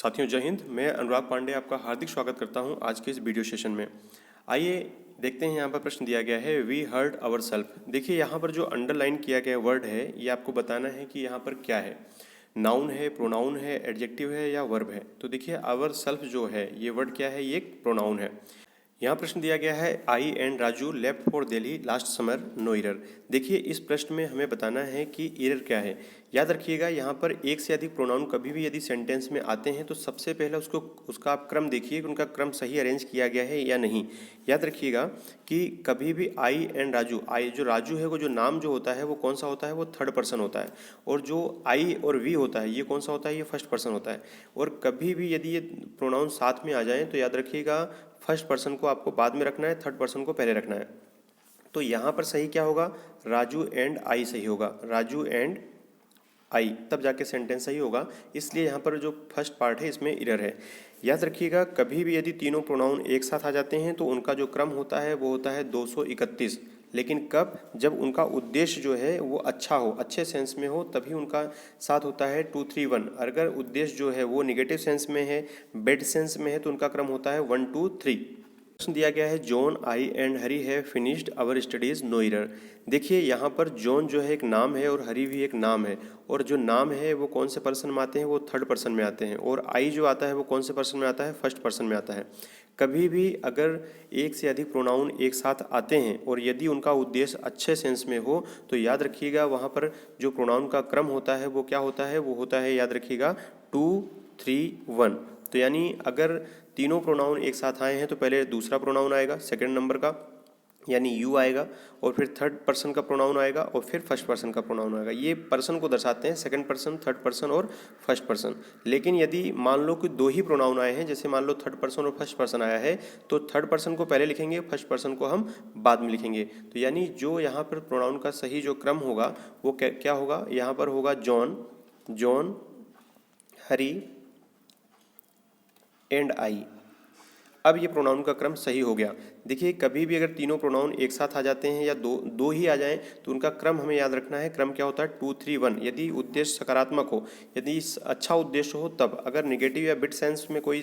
साथियों जय हिंद। मैं अनुराग पांडे आपका हार्दिक स्वागत करता हूं आज के इस वीडियो सेशन में। आइए देखते हैं, यहाँ पर प्रश्न दिया गया है वी हर्ड आवर सेल्फ। देखिए यहाँ पर जो अंडरलाइन किया गया वर्ड है ये आपको बताना है कि यहाँ पर क्या है, नाउन है, प्रोनाउन है, एडजेक्टिव है या वर्ब है। तो देखिए आवर सेल्फ जो है ये वर्ड क्या है, ये एक प्रोनाउन है। यहाँ प्रश्न दिया गया है I and Raju left for Delhi last summer no error. देखिए इस प्रश्न में हमें बताना है कि एरर क्या है। याद रखिएगा यहाँ पर एक से अधिक प्रोनाउन कभी भी यदि सेंटेंस में आते हैं तो सबसे पहले उसका आप क्रम देखिए कि उनका क्रम सही अरेंज किया गया है या नहीं। याद रखिएगा कि कभी भी आई एंड राजू, आई जो राजू है वो जो नाम जो होता है वो कौन सा होता है, वो थर्ड पर्सन होता है। और जो आई और वी होता है ये कौन सा होता है, ये फर्स्ट पर्सन होता है। और कभी भी यदि ये प्रोनाउन साथ में आ जाए तो याद रखिएगा फर्स्ट पर्सन को आपको बाद में रखना है, थर्ड पर्सन को पहले रखना है। तो यहाँ पर सही क्या होगा, राजू एंड आई सही होगा, राजू एंड आई, तब जाके सेंटेंस सही होगा। इसलिए यहाँ पर जो फर्स्ट पार्ट है इसमें एरर है। याद रखिएगा कभी भी यदि तीनों प्रोनाउन एक साथ आ जाते हैं तो उनका जो क्रम होता है वो होता है 231। लेकिन कब, जब उनका उद्देश्य जो है वो अच्छा हो, अच्छे सेंस में हो, तभी उनका साथ होता है 231। अगर उद्देश्य जो है वो निगेटिव सेंस में है, बैड सेंस में है, तो उनका क्रम होता है 1 2 3। प्रश्न दिया गया है जॉन आई एंड हरी है finished our studies no error. देखिए यहाँ पर जॉन जो है एक नाम है और हरी भी एक नाम है। और जो नाम है वो कौन से पर्सन में आते हैं, वो थर्ड पर्सन में आते हैं। और आई जो आता है वो कौन से पर्सन में आता है, फर्स्ट पर्सन में आता है। कभी भी अगर एक से अधिक प्रोनाउन एक साथ आते हैं और यदि उनका उद्देश्य अच्छे सेंस में हो तो याद रखिएगा वहाँ पर जो प्रोनाउन का क्रम होता है वो क्या होता है, वो होता है याद रखिएगा 2 3 1। तो यानी अगर तीनों प्रोनाउन एक साथ आए हैं तो पहले दूसरा प्रोनाउन आएगा सेकंड नंबर का, यानी यू आएगा, और फिर थर्ड पर्सन का प्रोनाउन आएगा और फिर फर्स्ट पर्सन का प्रोनाउन आएगा। ये पर्सन को दर्शाते हैं, सेकंड पर्सन, थर्ड पर्सन और फर्स्ट पर्सन। लेकिन यदि मान लो कि दो ही प्रोनाउन आए हैं, जैसे मान लो थर्ड पर्सन और फर्स्ट पर्सन आया है, तो थर्ड पर्सन को पहले लिखेंगे, फर्स्ट पर्सन को हम बाद में लिखेंगे। तो यानी जो यहाँ पर प्रोनाउन का सही जो क्रम होगा वो क्या होगा, यहाँ पर होगा John, John, Hari and I. अब ये प्रोनाउन का क्रम सही हो गया। देखिए कभी भी अगर तीनों प्रोनाउन एक साथ आ जाते हैं या दो ही आ जाएं तो उनका क्रम हमें याद रखना है। क्रम क्या होता है 2 3 1। यदि उद्देश्य सकारात्मक हो, यदि अच्छा उद्देश्य हो तब। अगर नेगेटिव या बिट सेंस में कोई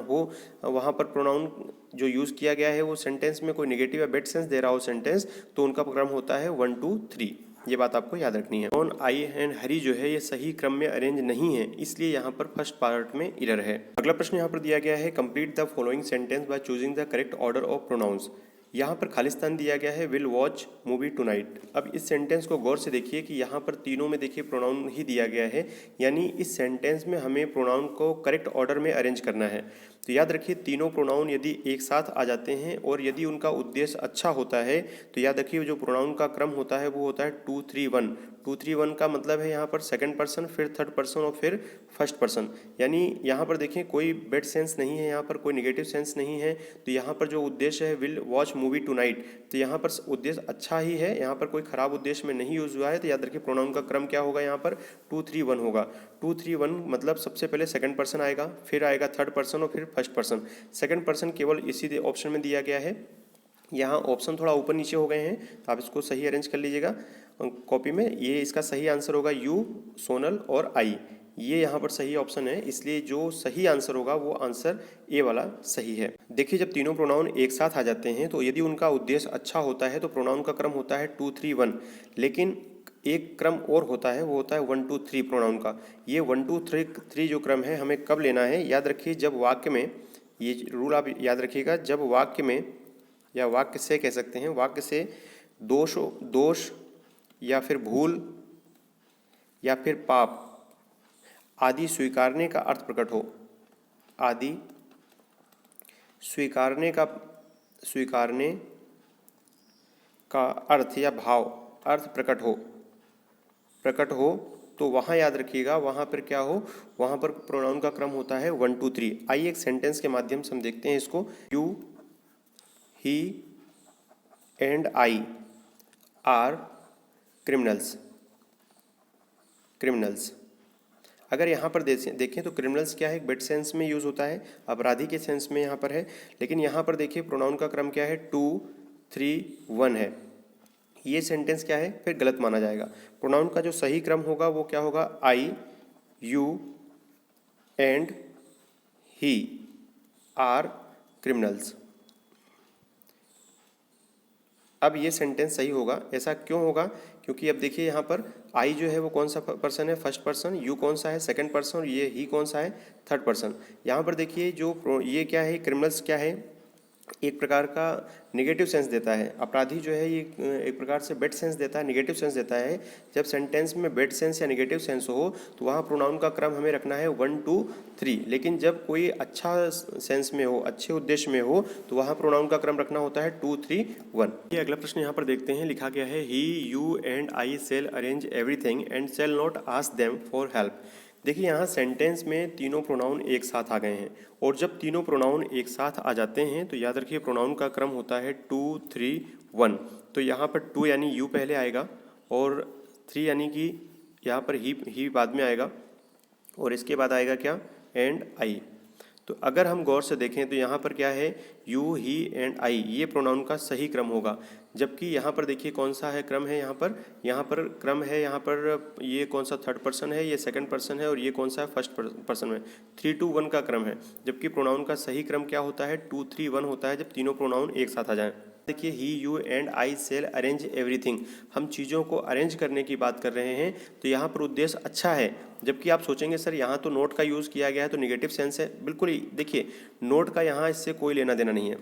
हो, वहाँ पर प्रोनाउन जो यूज़ किया गया है वो सेंटेंस में कोई नेगेटिव या बिट सेंस दे रहा हो सेंटेंस, तो उनका क्रम होता है 1 2 3। ये बात आपको याद रखनी है। जॉन आई एंड हरी जो है ये सही क्रम में अरेंज नहीं है, इसलिए यहाँ पर फर्स्ट पार्ट में एरर है। अगला प्रश्न यहाँ पर दिया गया है complete the following sentence by choosing the correct order of pronouns. यहाँ पर खालिस्तान दिया गया है विल वॉच मूवी टुनाइट। अब इस सेंटेंस को गौर से देखिए कि यहाँ पर तीनों में देखिए प्रोनाउन ही दिया गया है, यानी इस सेंटेंस में हमें प्रोनाउन को करेक्ट ऑर्डर में अरेंज करना है। तो याद रखिए तीनों प्रोनाउन यदि एक साथ आ जाते हैं और यदि उनका उद्देश्य अच्छा होता है तो याद रखिए जो प्रोनाउन का क्रम होता है वो होता है 2 3 1। 2 3 1 का मतलब है यहाँ पर सेकंड पर्सन, फिर थर्ड पर्सन और फिर फर्स्ट पर्सन। यानी यहाँ पर देखें कोई बैड सेंस नहीं है, यहाँ पर कोई नेगेटिव सेंस नहीं है। तो यहाँ पर जो उद्देश्य है विल वॉच मूवी टुनाइट, तो यहाँ पर उद्देश्य अच्छा ही है, यहाँ पर कोई खराब उद्देश्य में नहीं यूज हुआ है। तो याद रखिए प्रोनाउन का क्रम क्या होगा, यहाँ पर 2 3 1 होगा। 2 3 1 मतलब सबसे पहले सेकंड पर्सन आएगा, फिर आएगा थर्ड पर्सन और फिर फर्स्ट पर्सन। सेकंड पर्सन केवल इसी ऑप्शन में दिया गया है। यहाँ ऑप्शन थोड़ा ऊपर नीचे हो गए हैं तो आप इसको सही अरेंज कर लीजिएगा कॉपी में। ये इसका सही आंसर होगा यू, सोनल और आई। ये यहाँ पर सही ऑप्शन है, इसलिए जो सही आंसर होगा वो आंसर ए वाला सही है। देखिए जब तीनों प्रोनाउन एक साथ आ जाते हैं तो यदि उनका उद्देश्य अच्छा होता है तो प्रोनाउन का क्रम होता है 2 3 1। लेकिन एक क्रम और होता है, वो होता है 1 2 3 प्रोनाउन का। ये 1 2 3 जो क्रम है हमें कब लेना है, याद रखिए जब वाक्य में, ये रूल आप याद रखिएगा, जब वाक्य में या वाक्य से कह सकते हैं, वाक्य से दोष या फिर भूल या फिर पाप आदि स्वीकारने का अर्थ प्रकट हो, आदि स्वीकारने का अर्थ या भाव, अर्थ प्रकट हो तो वहाँ याद रखिएगा वहाँ पर क्या हो, वहाँ पर प्रोनाउन का क्रम होता है 1 2 3। आइए एक सेंटेंस के माध्यम से हम देखते हैं इसको। You, he and I R criminals. अगर यहाँ पर देखें तो क्रिमिनल्स क्या है, बेड सेंस में यूज़ होता है, अपराधी के सेंस में यहाँ पर है। लेकिन यहाँ पर देखिए प्रोनाउन का क्रम क्या है 2 3 1 है। ये सेंटेंस क्या है, फिर गलत माना जाएगा। प्रोनाउन का जो सही क्रम होगा वो क्या होगा, I, you and he are criminals. अब ये सेंटेंस सही होगा। ऐसा क्यों होगा? क्योंकि अब देखिए यहाँ पर आई जो है वो कौन सा पर्सन है? First person. यू कौन सा है? Second person. और ये ही कौन सा है? Third person. यहाँ पर देखिए जो ये क्या है? क्रिमिनल्स क्या है? एक प्रकार का नेगेटिव सेंस देता है। अपराधी जो है ये एक प्रकार से बैड सेंस देता है, नेगेटिव सेंस देता है। जब सेंटेंस में बैड सेंस या नेगेटिव सेंस हो तो वहाँ प्रोनाउन का क्रम हमें रखना है 1 2 3। लेकिन जब कोई अच्छा सेंस में हो, अच्छे उद्देश्य में हो, तो वहाँ प्रोनाउन का क्रम रखना होता है 2 3 1। ये अगला प्रश्न यहाँ पर देखते हैं। लिखा गया है he you and I shall arrange everything and shall not ask them for help. देखिए यहाँ सेंटेंस में तीनों प्रोनाउन एक साथ आ गए हैं, और जब तीनों प्रोनाउन एक साथ आ जाते हैं तो याद रखिए प्रोनाउन का क्रम होता है 2 3 1। तो यहाँ पर 2 यानी यू पहले आएगा, और 3 यानी कि यहाँ पर ही बाद में आएगा, और इसके बाद आएगा क्या? And I. तो अगर हम गौर से देखें तो यहाँ पर क्या है? यू, ही एंड आई, ये प्रोनाउन का सही क्रम होगा। जबकि यहाँ पर देखिए कौन सा है क्रम है? यहाँ पर क्रम है, यहाँ पर ये कौन सा थर्ड पर्सन है? ये सेकंड पर्सन है। और ये कौन सा है? फर्स्ट पर्सन में 3 2 1 का क्रम है। जबकि प्रोनाउन का सही क्रम क्या होता है? 2 3 1 होता है, जब तीनों प्रोनाउन एक साथ आ जाएं। देखिए he you and I shall arrange everything, हम चीज़ों को अरेंज करने की बात कर रहे हैं, तो यहाँ पर उद्देश्य अच्छा है। जबकि आप सोचेंगे सर यहाँ तो नोट का यूज़ किया गया है तो निगेटिव सेंस है। बिल्कुल ही देखिए नोट का यहाँ इससे कोई लेना देना नहीं है।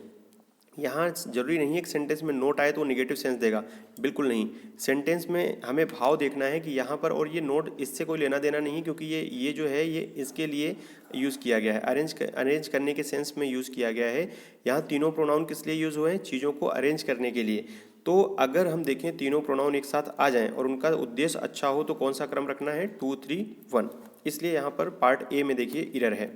यहाँ जरूरी नहीं है कि सेंटेंस में नोट आए तो वो निगेटिव सेंस देगा, बिल्कुल नहीं। सेंटेंस में हमें भाव देखना है कि यहाँ पर, और ये नोट इससे कोई लेना देना नहीं, क्योंकि ये जो है ये इसके लिए यूज़ किया गया है, अरेंज करने के सेंस में यूज़ किया गया है। यहाँ तीनों प्रोनाउन किस लिए यूज़ हुए हैं? चीज़ों को अरेंज करने के लिए। तो अगर हम देखें तीनों प्रोनाउन एक साथ आ जाएं और उनका उद्देश्य अच्छा हो तो कौन सा क्रम रखना है? 2 3 1। इसलिए यहाँ पर पार्ट ए में देखिए इरर है।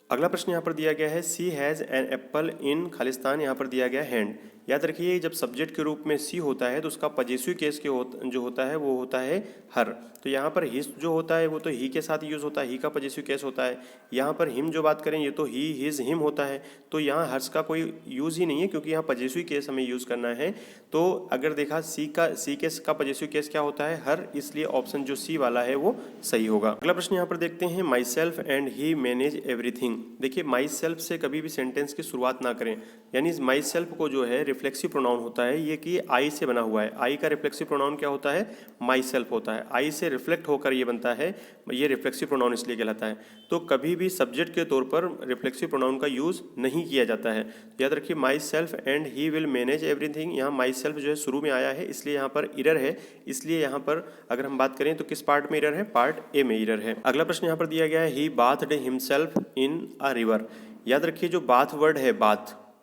अगला प्रश्न यहाँ पर दिया गया है सी has an apple in Khalistan, यहाँ पर दिया गया हैंड। याद रखिए जब सब्जेक्ट के रूप में सी होता है तो उसका पजेसिव केस जो होता है वो होता है हर। तो यहाँ पर हिज जो होता है वो तो ही के साथ यूज़ होता है, ही का पजेसिव केस होता है। यहाँ पर हिम जो बात करें ये तो ही, हिज, हिम होता है। तो यहाँ हर्ष का कोई यूज़ ही नहीं है, क्योंकि यहाँ पजेसिव केस हमें यूज़ करना है। तो अगर देखा सी केस का पजेसिव केस क्या होता है? हर। इसलिए ऑप्शन जो सी वाला है वो सही होगा। अगला प्रश्न यहाँ पर देखते हैं my self and he manage everything. देखिए माई सेल्फ से कभी भी सेंटेंस की शुरुआत ना करें। यानी माई सेल्फ को जो है रिफ्लेक्सिव प्रोनाउन होता है, ये कि आई से बना हुआ है। आई का रिफ्लेक्सिव प्रोनाउन क्या होता है? माई सेल्फ होता है। आई से रिफ्लेक्ट होकर ये बनता है, ये रिफ्लेक्सिव प्रोनाउन इसलिए कहलाता है। तो कभी भी सब्जेक्ट के तौर पर रिफ्लेक्सिव प्रोनाउन का यूज़ नहीं किया जाता है। याद रखिए my self and he will manage everything, यहाँ माई सेल्फ जो है शुरू में आया है, इसलिए यहाँ पर इरर है। इसलिए यहाँ पर अगर हम बात करें तो किस पार्ट में इरर है? पार्ट ए में इरर है। अगला प्रश्न यहाँ पर दिया गया है he bathed himself in a river. याद रखिए जो बाथ वर्ड है,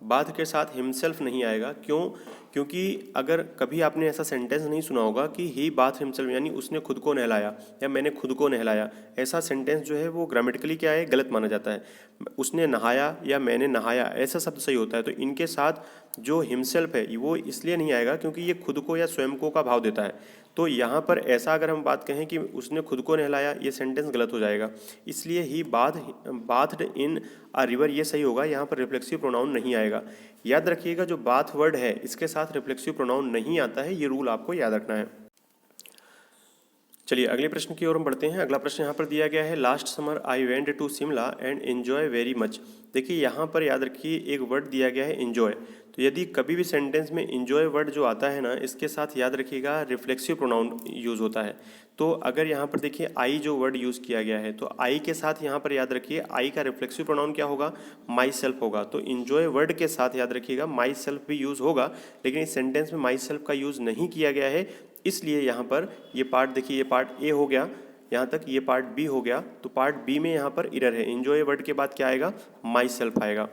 बाथ के साथ हिमसेल्फ नहीं आएगा। क्यों? क्योंकि अगर कभी आपने ऐसा सेंटेंस नहीं सुना होगा कि ही बाथ हिमसेल्फ, यानी उसने खुद को नहलाया या मैंने खुद को नहलाया, ऐसा सेंटेंस जो है वो ग्रामेटिकली क्या है? गलत माना जाता है। उसने नहाया या मैंने नहाया ऐसा शब्द सही होता है। तो इनके साथ जो हिमसेल्फ है वो इसलिए नहीं आएगा क्योंकि ये खुद को या स्वयं को का भाव देता है। तो यहाँ पर ऐसा अगर हम बात कहें कि उसने खुद को नहलाया, ये सेंटेंस गलत हो जाएगा। इसलिए ही बाथड इन अ रिवर ये सही होगा, यहाँ पर रिफ्लेक्सिव प्रोनाउन नहीं आएगा। याद रखिएगा जो बाथ वर्ड है इसके साथ रिफ्लेक्सिव प्रोनाउन नहीं आता है, ये रूल आपको याद रखना है। चलिए अगले प्रश्न की ओर हम बढ़ते हैं। अगला प्रश्न यहाँ पर दिया गया है last summer I went to Shimla and enjoy very much. देखिए यहाँ पर याद रखिए एक वर्ड दिया गया है एन्जॉय। तो यदि कभी भी सेंटेंस में एन्जॉय वर्ड जो आता है ना, इसके साथ याद रखिएगा रिफ्लेक्सिव प्रोनाउन यूज़ होता है। तो अगर यहाँ पर देखिए आई जो वर्ड यूज़ किया गया है, तो आई के साथ यहाँ पर याद रखिए आई का रिफ्लेक्सिव प्रोनाउन क्या होगा? माई सेल्फ होगा। तो एन्जॉय वर्ड के साथ याद रखिएगा माई सेल्फ भी यूज़ होगा, लेकिन इस सेंटेंस में माई सेल्फ का यूज़ नहीं किया गया है। इसलिए यहाँ पर ये पार्ट देखिए, ये पार्ट ए हो गया यहाँ तक, ये पार्ट बी हो गया। तो पार्ट बी में यहाँ पर इरर है। एन्जॉय वर्ड के बाद क्या आएगा? माई सेल्फ आएगा,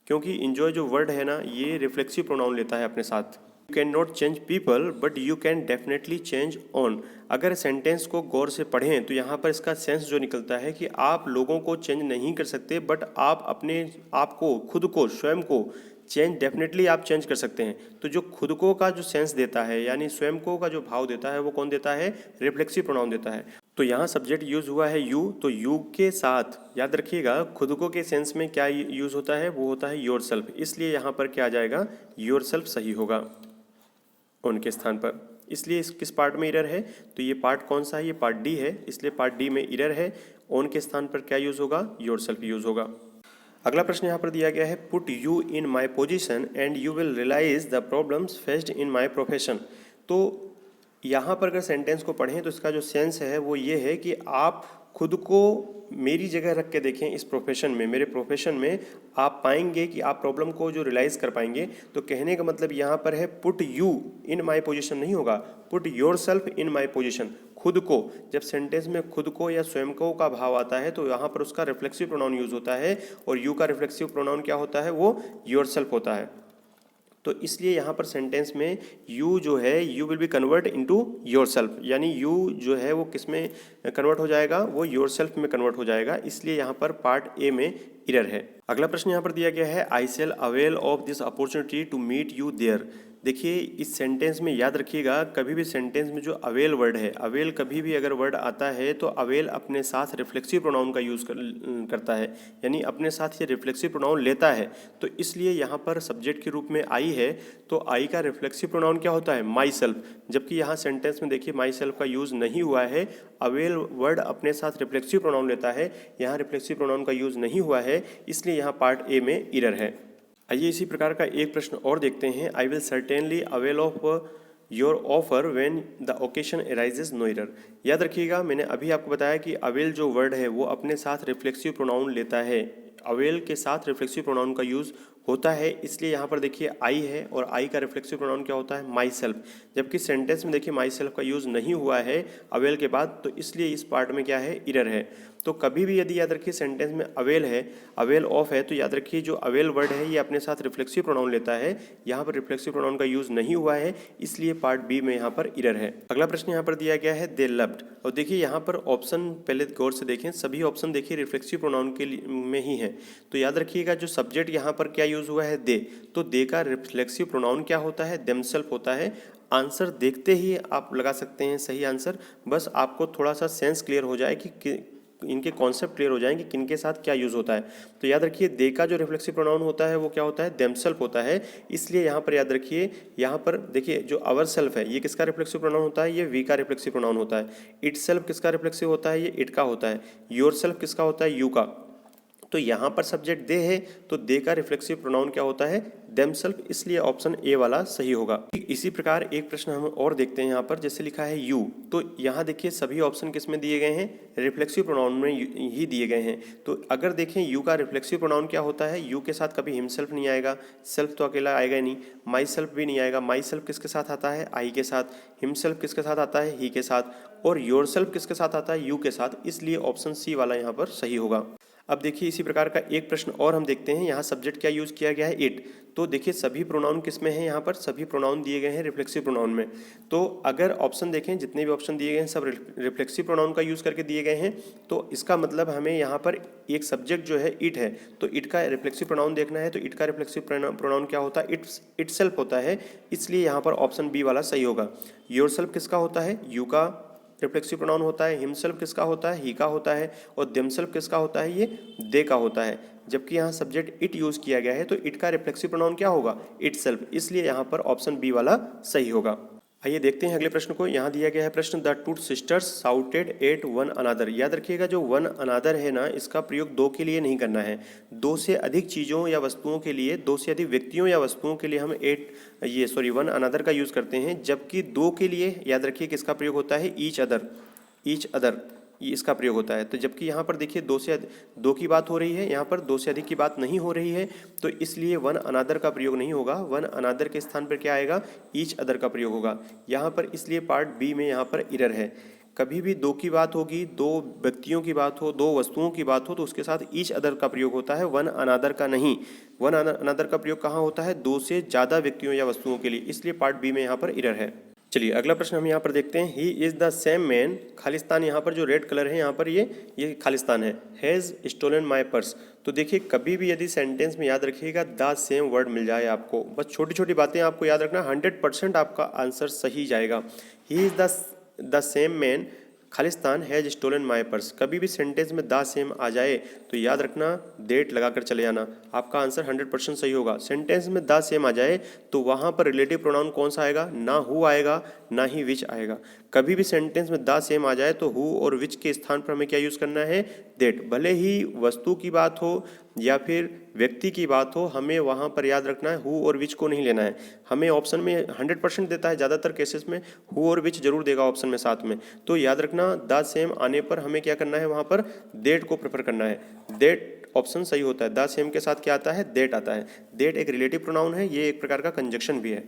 क्योंकि एन्जॉय जो वर्ड है ना ये रिफ्लेक्सिव प्रोनाउन लेता है अपने साथ। You can not change people but you can definitely change on. अगर सेंटेंस को गौर से पढ़ें तो यहाँ पर इसका सेंस जो निकलता है कि आप लोगों को चेंज नहीं कर सकते, बट आप अपने आप को, खुद को, स्वयं को चेंज डेफिनेटली आप चेंज कर सकते हैं। तो जो खुद को का जो सेंस देता है यानी स्वयं को का जो भाव देता है वो कौन देता है? रिफ्लेक्सिव प्रोनाउन देता है। तो यहाँ सब्जेक्ट यूज हुआ है यू, तो यू के साथ याद रखिएगा खुद को के सेंस में क्या यूज होता है? वो होता है योर सेल्फ। इसलिए यहाँ पर क्या आ जाएगा? योर सेल्फ सही होगा उनके स्थान पर। इसलिए किस पार्ट में इरर है? तो ये पार्ट कौन सा है? ये पार्ट डी है, इसलिए पार्ट डी में इरर है। ओन के स्थान पर क्या यूज़ होगा, योरसेल्फ यूज़ होगा। अगला प्रश्न यहाँ पर दिया गया है, put you in my position and you will realise the problems faced in my profession. तो यहाँ पर अगर सेंटेंस को पढ़ें तो इसका जो सेंस है वो ये है कि आप खुद को मेरी जगह रख के देखें, इस प्रोफेशन में, मेरे प्रोफेशन में आप पाएंगे कि आप प्रॉब्लम को जो रियलाइज़ कर पाएंगे। तो कहने का मतलब यहाँ पर है put you in my position नहीं होगा, put your self in my position. खुद को, जब सेंटेंस में खुद को या स्वयं को का भाव आता है तो यहाँ पर उसका रिफ्लेक्सिव प्रोनाउन यूज़ होता है, और यू का रिफ्लेक्सिव प्रोनाउन क्या होता है, वो योर सेल्फ होता है। तो इसलिए यहाँ पर सेंटेंस में यू जो है, you will be convert into your self, यानी यू जो है वो किस में कन्वर्ट हो जाएगा, वो योर सेल्फ में कन्वर्ट हो जाएगा। इसलिए यहाँ पर पार्ट ए में इरर है। अगला प्रश्न यहाँ पर दिया गया है, I shall avail of this opportunity to meet you there. देखिए इस सेंटेंस में याद रखिएगा, कभी भी सेंटेंस में जो अवेल वर्ड है, अवेल कभी भी अगर वर्ड आता है तो अवेल अपने साथ रिफ्लेक्सिव प्रोनाउन का यूज़ करता है, यानी अपने साथ ये रिफ्लेक्सिव प्रोनाउन लेता है। तो इसलिए यहाँ पर सब्जेक्ट के रूप में आई है, तो आई का रिफ्लेक्सिव प्रोनाउन क्या होता है, माई सेल्फ। जबकि यहाँ सेंटेंस में देखिए माई सेल्फ का यूज़ नहीं हुआ है, अवेल वर्ड अपने साथ रिफ्लेक्सिव प्रोनाउन लेता है, यहाँ रिफ्लेक्सिव प्रोनाउन का यूज़ नहीं हुआ है, इसलिए यहाँ पार्ट ए में इरर है। आइए इसी प्रकार का एक प्रश्न और देखते हैं, I will certainly avail of your offer when the occasion arises, no error. याद रखिएगा, मैंने अभी आपको बताया कि अवेल जो वर्ड है वो अपने साथ रिफ्लेक्सिव प्रोनाउन लेता है, अवेल के साथ रिफ्लेक्सिव प्रोनाउन का यूज़ होता है। इसलिए यहाँ पर देखिए आई है, और आई का रिफ्लेक्सिव प्रोनाउन क्या होता है, माई सेल्फ। जबकि सेंटेंस में देखिए माई सेल्फ का यूज़ नहीं हुआ है अवेल के बाद, तो इसलिए इस पार्ट में क्या है, इरर है। तो कभी भी यदि याद रखिए सेंटेंस में अवेल है, अवेल ऑफ है, तो याद रखिए जो अवेल वर्ड है ये अपने साथ रिफ्लेक्सिव प्रोनाउन लेता है, यहाँ पर रिफ्लेक्सिव प्रोनाउन का यूज़ नहीं हुआ है, इसलिए पार्ट बी में यहाँ पर इरर है। अगला प्रश्न यहाँ पर दिया गया है, दे लव्ड। और देखिए यहाँ पर ऑप्शन पहले गौर से देखें, सभी ऑप्शन देखिए रिफ्लेक्सिव प्रोनाउन के में ही है। तो याद रखिएगा जो सब्जेक्ट यहाँ पर क्या यूज़ हुआ है, दे, तो दे का रिफ्लेक्सिव प्रोनाउन क्या होता है, देमसेल्फ होता है। आंसर देखते ही आप लगा सकते हैं सही आंसर, बस आपको थोड़ा सा सेंस क्लियर हो जाए कि इनके कॉन्सेप्ट क्लियर हो जाएंगे किनके साथ क्या यूज़ होता है। तो याद रखिए दे का जो रिफ्लेक्सिव प्रोनाउन होता है वो क्या होता है, देमसेल्फ होता है। इसलिए यहाँ पर याद रखिए, यहाँ पर देखिए जो अवर सेल्फ है ये किसका रिफ्लेक्सिव प्रोनाउन होता है, ये वी का रिफ्लेक्सिव प्रोनाउन होता है। इट सेल्फ किसका रिफ्लेक्सिव होता है, ये इट का होता है। योर सेल्फ किसका होता है, यू का। तो यहाँ पर सब्जेक्ट दे है, तो दे का रिफ्लेक्सिव प्रोनाउन क्या होता है, देमसेल्फ, इसलिए ऑप्शन ए वाला सही होगा। इसी प्रकार एक प्रश्न हम और देखते हैं यहाँ पर, जैसे लिखा है यू, तो यहाँ देखिए सभी ऑप्शन किस में दिए गए हैं, रिफ्लेक्सिव प्रोनाउन में ही दिए गए हैं। तो अगर देखें यू का रिफ्लेक्सिव प्रोनाउन क्या होता है, यू के साथ कभी हिमसेल्फ नहीं आएगा, सेल्फ तो अकेला आएगा ही नहीं, माई सेल्फ भी नहीं आएगा। माई सेल्फ किसके साथ आता है, आई के साथ। हिमसेल्फ किसके साथ आता है, ही के साथ। और योर सेल्फ किसके साथ आता है, यू के साथ। इसलिए ऑप्शन सी वाला यहाँ पर सही होगा। अब देखिए इसी प्रकार का एक प्रश्न और हम देखते हैं, यहाँ सब्जेक्ट क्या यूज़ किया गया है, इट। तो देखिए सभी प्रोनाउन किस में है, यहाँ पर सभी प्रोनाउन दिए गए हैं रिफ्लेक्सिव प्रोनाउन में। तो अगर ऑप्शन देखें, जितने भी ऑप्शन दिए गए हैं सब रिफ्लेक्सिव प्रोनाउन का यूज़ करके दिए गए हैं, तो इसका मतलब हमें यहाँ पर एक सब्जेक्ट जो है इट है, तो इट का रिफ्लेक्सिव प्रोनाउन देखना है। तो इट का रिफ्लेक्सिव प्रोनाउन क्या होता है, इट सेल्फ होता है। इसलिए यहाँ पर ऑप्शन बी वाला सही होगा। योर सेल्फ किसका होता है, यू का रिफ्लेक्सिव प्रोनाउन होता है। हिमसेल्फ किसका होता है, ही का होता है। और देमसेल्फ किसका होता है, ये दे का होता है। जबकि यहाँ सब्जेक्ट इट यूज़ किया गया है, तो इट का रिफ्लेक्सिव प्रोनाउन क्या होगा, इट सेल्फ। इसलिए यहाँ पर ऑप्शन बी वाला सही होगा। आइए देखते हैं अगले प्रश्न को। यहाँ दिया गया है प्रश्न, the two sisters shouted at one another. याद रखिएगा जो वन अनादर है ना, इसका प्रयोग दो के लिए नहीं करना है, दो से अधिक चीज़ों या वस्तुओं के लिए, दो से अधिक व्यक्तियों या वस्तुओं के लिए हम वन अनादर का यूज़ करते हैं। जबकि दो के लिए याद रखिए किसका प्रयोग होता है, ईच अदर, ये इसका प्रयोग होता है। तो जबकि यहाँ पर देखिए दो की बात हो रही है, यहाँ पर दो से अधिक की बात नहीं हो रही है, तो इसलिए वन अनादर का प्रयोग नहीं होगा। वन अनादर के स्थान पर क्या आएगा, ईच अदर का प्रयोग होगा यहाँ पर। इसलिए पार्ट बी में यहाँ पर इरर है। कभी भी दो की बात होगी, दो व्यक्तियों की बात हो, दो वस्तुओं की बात हो, तो उसके साथ ईच अदर का प्रयोग होता है, वन अनादर का नहीं। वन अनादर का प्रयोग कहाँ होता है, दो से ज़्यादा व्यक्तियों या वस्तुओं के लिए। इसलिए पार्ट बी में यहाँ पर इरर है। चलिए अगला प्रश्न हम यहाँ पर देखते हैं, ही is the same man, Khalistan, यहाँ पर जो रेड कलर है यहाँ पर ये खालिस्तान है, हैज़ स्टोलन माई पर्स। तो देखिए कभी भी यदि सेंटेंस में याद रखिएगा द सेम वर्ड मिल जाए आपको, बस छोटी छोटी बातें आपको याद रखना, 100% आपका आंसर सही जाएगा। He is the same man खालिस्तान हैज स्टोलन माई पर्स। कभी भी सेंटेंस में द सेम आ जाए तो याद रखना दैट लगाकर चले जाना। आपका आंसर 100% सही होगा। सेंटेंस में द सेम आ जाए तो वहाँ पर रिलेटिव प्रोनाउन कौन सा आएगा? ना हु आएगा ना ही विच आएगा। कभी भी सेंटेंस में द सेम आ जाए तो हु और विच के स्थान पर हमें क्या यूज़ करना है? दैट। भले ही वस्तु की बात हो या फिर व्यक्ति की बात हो, हमें वहाँ पर याद रखना है हु और विच को नहीं लेना है। हमें ऑप्शन में 100% देता है, ज़्यादातर केसेस में हु और विच जरूर देगा ऑप्शन में साथ में। तो याद रखना द सेम आने पर हमें क्या करना है? वहाँ पर दैट को प्रेफर करना है। दैट ऑप्शन सही होता है। द सेम के साथ क्या आता है? दैट आता है। दैट एक रिलेटिव प्रोनाउन है, ये एक प्रकार का कंजक्शन भी है।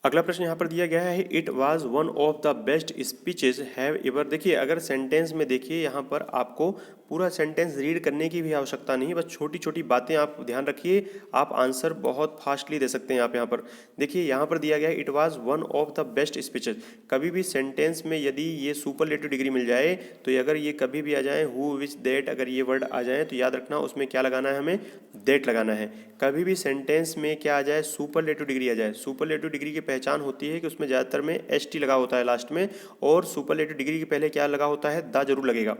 अगला प्रश्न यहाँ पर दिया गया है, it was one of the best speeches have ever. देखिए अगर सेंटेंस में देखिए यहाँ पर आपको पूरा सेंटेंस रीड करने की भी आवश्यकता नहीं, बस छोटी छोटी बातें आप ध्यान रखिए, आप आंसर बहुत फास्टली दे सकते हैं आप यहाँ पर। देखिए यहाँ पर दिया गया है, it was one of the best speeches. कभी भी सेंटेंस में यदि ये सुपरलेटिव डिग्री मिल जाए तो अगर ये कभी भी आ जाए हु विच दैट, अगर ये वर्ड आ जाए तो याद रखना उसमें क्या लगाना है? हमें दैट लगाना है। कभी भी सेंटेंस में क्या आ जाए? सुपरलेटिव डिग्री आ जाए। सुपरलेटिव डिग्री की पहचान होती है कि उसमें ज़्यादातर में एस टी लगा होता है लास्ट में, और सुपरलेटिव डिग्री के पहले क्या लगा होता है? द जरूर लगेगा।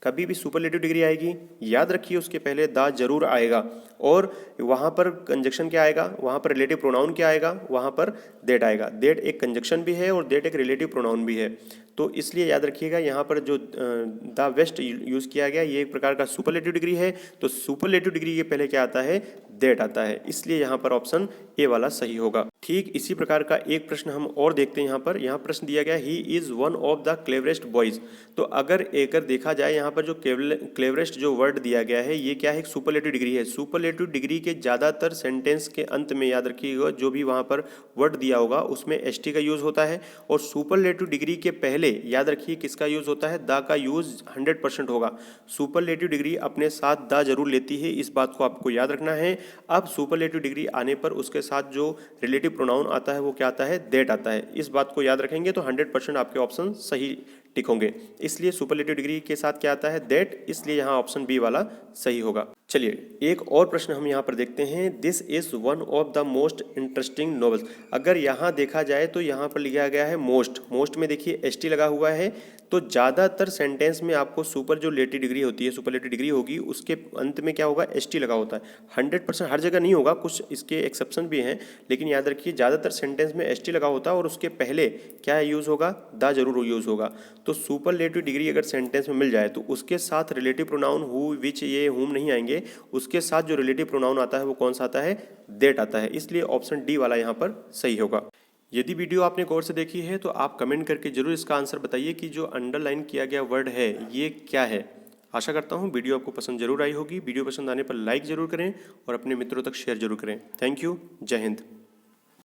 कभी भी सुपरलेटिव डिग्री आएगी याद रखिए उसके पहले द जरूर आएगा, और वहाँ पर कंजक्शन क्या आएगा? वहाँ पर रिलेटिव प्रोनाउन क्या आएगा? वहाँ पर दैट आएगा। दैट एक कंजक्शन भी है और दैट एक रिलेटिव प्रोनाउन भी है। तो इसलिए याद रखिएगा यहाँ पर जो द बेस्ट यूज़ किया गया ये एक प्रकार का सुपरलेटिव डिग्री है। तो सुपरलेटिव डिग्री के पहले क्या आता है? दैट आता है। इसलिए यहाँ पर ऑप्शन ए वाला सही होगा। ठीक इसी प्रकार का एक प्रश्न हम और देखते हैं। यहाँ प्रश्न दिया गया, he is one of the cleverest boys. तो अगर देखा जाए यहाँ पर जो क्लेवरेस्ट जो वर्ड दिया गया है ये क्या है? एक सुपरलेटिव डिग्री है। सुपरलेटिव डिग्री के ज़्यादातर सेंटेंस के अंत में याद रखिएगा जो भी वहाँ पर वर्ड दिया होगा उसमें एस टी का यूज़ होता है, और सुपरलेटिव डिग्री के पहले याद रखिए किसका यूज़ होता है? द का यूज़ 100% होगा। सुपरलेटिव डिग्री अपने साथ द जरूर लेती है, इस बात को आपको याद रखना है। अब सुपरलेटिव डिग्री आने पर उसके साथ जो रिलेटिव प्रोनाउन आता है वो क्या आता है? दैट आता है। इस बात को याद रखेंगे तो 100% आपके ऑप्शन सही टिक होंगे। इसलिए सुपरलेटिव डिग्री के साथ क्या आता है? दैट। इसलिए यहाँ ऑप्शन बी वाला सही होगा। चलिए एक और प्रश्न हम यहाँ पर देखते हैं, this is one of the most interesting novels. अगर यहाँ देखा जाए तो यहाँ पर लिखा गया है मोस्ट। मोस्ट में देखिए एस टी लगा हुआ है, तो ज़्यादातर सेंटेंस में आपको सुपर जो लेटिव डिग्री होती है, सुपरलेटिव डिग्री होगी, उसके अंत में क्या होगा? एस टी लगा होता है। 100% हर जगह नहीं होगा, कुछ इसके एक्सेप्शन भी हैं, लेकिन याद रखिए ज़्यादातर सेंटेंस में एस टी लगा होता है और उसके पहले क्या यूज़ होगा? द जरूर यूज़ होगा। तो सुपरलेटिव डिग्री अगर सेंटेंस में मिल जाए तो उसके साथ रिलेटिव प्रोनाउन हु विच ये हुम नहीं आएंगे, उसके साथ जो रिलेटिव प्रोनाउन आता है वो कौन सा आता है? दैट आता है। इसलिए ऑप्शन डी वाला यहाँ पर सही होगा। यदि वीडियो आपने गौर से देखी है तो आप कमेंट करके जरूर इसका आंसर बताइए कि जो अंडरलाइन किया गया वर्ड है ये क्या है। आशा करता हूँ वीडियो आपको पसंद जरूर आई होगी। वीडियो पसंद आने पर लाइक जरूर करें और अपने मित्रों तक शेयर जरूर करें। Thank you. जय हिंद।